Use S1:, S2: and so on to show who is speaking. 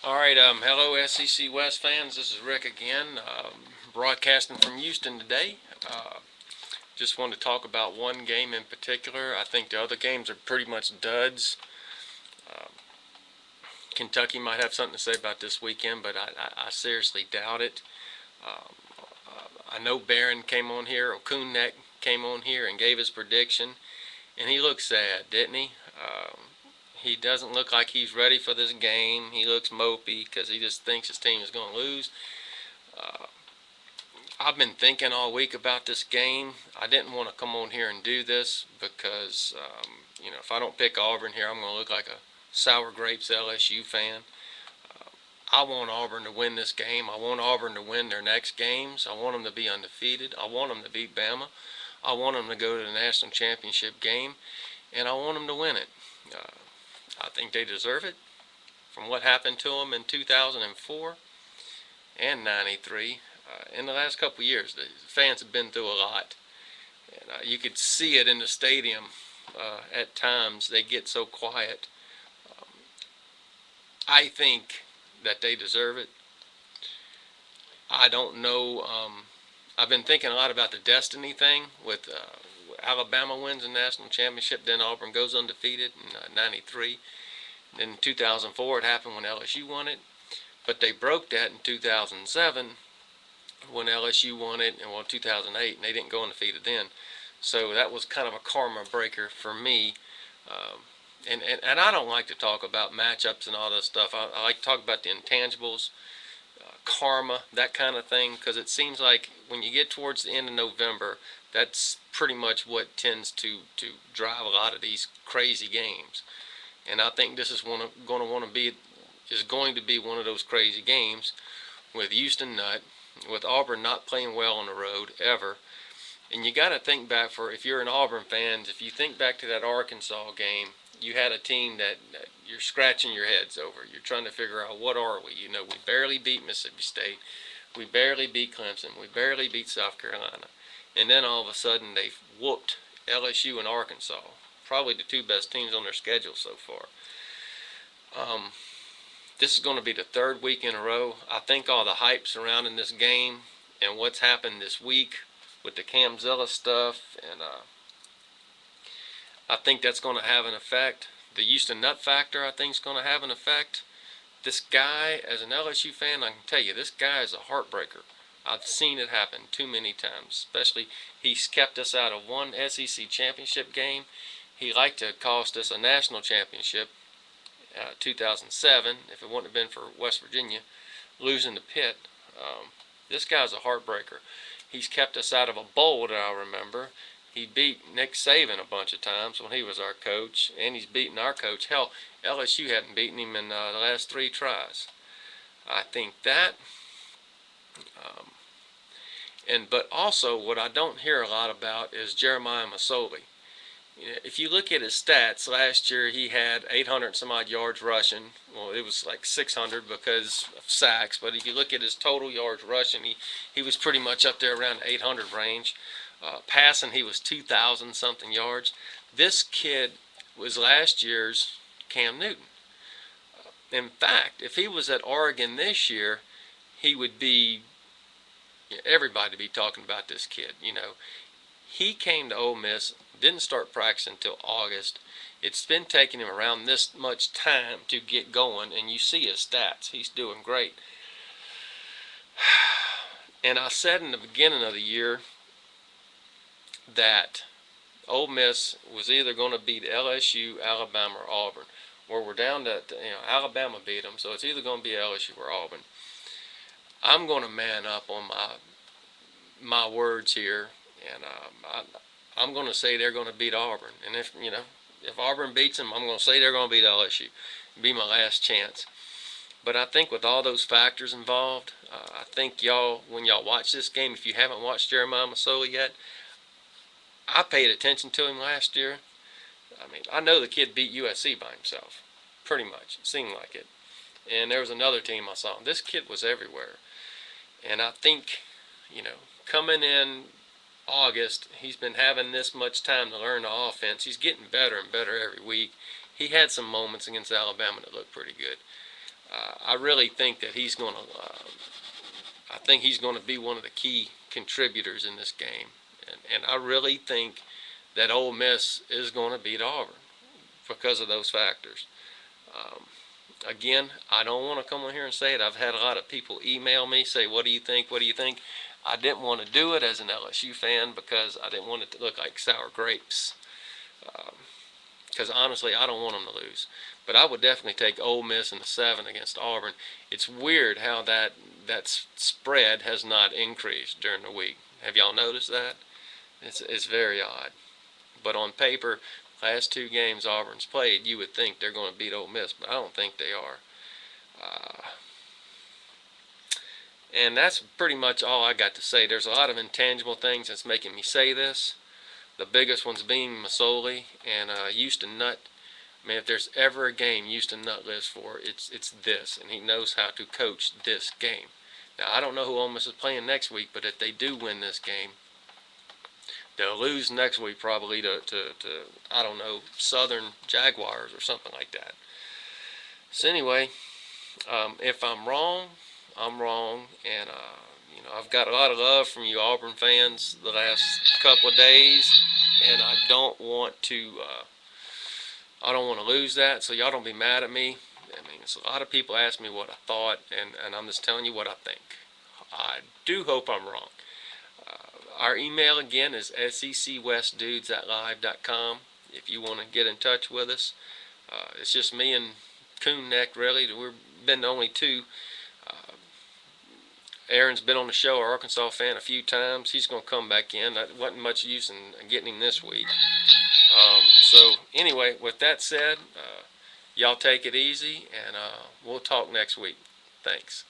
S1: All right, hello SEC West fans. This is Rick again, broadcasting from Houston today. Just wanted to talk about one game in particular. I think the other games are pretty much duds. Uh, Kentucky might have something to say about this weekend, but I seriously doubt it. Um, I know Barron came on here, or Coonneck came on here and gave his prediction, and he looked sad, didn't he? He doesn't look like he's ready for this game. He looks mopey because he just thinks his team is going to lose. Uh, I've been thinking all week about this game. I didn't want to come on here and do this because, if I don't pick Auburn here, I'm going to look like a sour grapes LSU fan. I want Auburn to win this game. I want Auburn to win their next games. I want them to be undefeated. I want them to beat Bama. I want them to go to the national championship game, and I want them to win it. I think they deserve it from what happened to them in 2004 and 93. In the last couple of years, the fans have been through a lot. And you could see it in the stadium at times. They get so quiet. Um, I think that they deserve it. I don't know. I've been thinking a lot about the destiny thing with Alabama wins the national championship, then Auburn goes undefeated in 93. Then in 2004 it happened when LSU won it. But they broke that in 2007 when LSU won it, and 2008, and they didn't go undefeated then. So that was kind of a karma breaker for me. And I don't like to talk about matchups and all that stuff. I like to talk about the intangibles, karma, that kind of thing, because it seems like when you get towards the end of November, that's pretty much what tends to drive a lot of these crazy games. And I think this is going to be one of those crazy games with Houston Nutt, with Auburn not playing well on the road ever. And you got to think back, for if you're an Auburn fan, if you think back to that Arkansas game, you had a team that you're scratching your heads over. You're trying to figure out, what are we? We barely beat Mississippi State. We barely beat Clemson. We barely beat South Carolina. And then all of a sudden they whooped LSU and Arkansas, probably the two best teams on their schedule so far. This is going to be the third week in a row. I think all the hype surrounding this game and what's happened this week with the Camzilla stuff, and I think that's going to have an effect. The Houston Nutt factor, I think, is going to have an effect. This guy, as an LSU fan, I can tell you, this guy is a heartbreaker. I've seen it happen too many times. Especially, he's kept us out of one SEC championship game. He liked to cost us a national championship, 2007, if it wouldn't have been for West Virginia losing to Pitt. This guy's a heartbreaker. He's kept us out of a bowl that I remember. He beat Nick Saban a bunch of times when he was our coach, and he's beaten our coach. Hell, LSU hadn't beaten him in the last 3 tries. I think that. But also, what I don't hear a lot about is Jeremiah Masoli. If you look at his stats, last year he had 800 some odd yards rushing. Well, it was like 600 because of sacks, but if you look at his total yards rushing, he was pretty much up there around the 800 range. Passing, he was 2,000 something yards. This kid was last year's Cam Newton. In fact, if he was at Oregon this year, he would be, everybody would be talking about this kid. He came to Ole Miss, didn't start practicing until August. It's been taking him around this much time to get going, and you see his stats. He's doing great. And I said in the beginning of the year that Ole Miss was either going to beat LSU, Alabama, or Auburn. Where we're down to, Alabama beat them, so it's either going to be LSU or Auburn. I'm going to man up on my words here, and I'm going to say they're going to beat Auburn. And if Auburn beats them, I'm going to say they're going to beat LSU. It'll be my last chance. But I think with all those factors involved, I think when y'all watch this game, if you haven't watched Jeremiah Masoli yet, I paid attention to him last year. I know the kid beat USC by himself, pretty much. It seemed like it. And there was another team I saw. This kid was everywhere. And I think, coming in August, he's been having this much time to learn the offense. He's getting better and better every week. He had some moments against Alabama that looked pretty good. I really think that he's going to. I think he's going to be one of the key contributors in this game, and I really think that Ole Miss is going to beat Auburn because of those factors. Um, Again, I don't want to come on here and say it. I've had a lot of people email me, say, "What do you think? What do you think?" I didn't want to do it as an LSU fan because I didn't want it to look like sour grapes. Because honestly, I don't want them to lose. But I would definitely take Ole Miss in the 7 against Auburn. It's weird how that spread has not increased during the week. Have y'all noticed that? It's very odd. But on paper, last two games Auburn's played, you would think they're going to beat Ole Miss, but I don't think they are. Uh, and that's pretty much all I got to say. There's a lot of intangible things that's making me say this. The biggest ones being Masoli and Houston Nutt. I mean, if there's ever a game Houston Nutt lives for, it's this, and he knows how to coach this game. Now, I don't know who Ole Miss is playing next week, but if they do win this game, they'll lose next week probably to I don't know, Southern Jaguars or something like that. So anyway, if I'm wrong, I'm wrong, and I've got a lot of love from you Auburn fans the last couple of days, and I don't want to lose that, so y'all don't be mad at me. I mean, it's a lot of people ask me what I thought, and I'm just telling you what I think. I do hope I'm wrong. Our email again is secwestdudes@live.com if you want to get in touch with us. It's just me and Coon Neck, really. We've been the only two. Aaron's been on the show, our Arkansas fan, a few times. He's going to come back in. That wasn't much use in getting him this week. So anyway, with that said, y'all take it easy, and we'll talk next week. Thanks.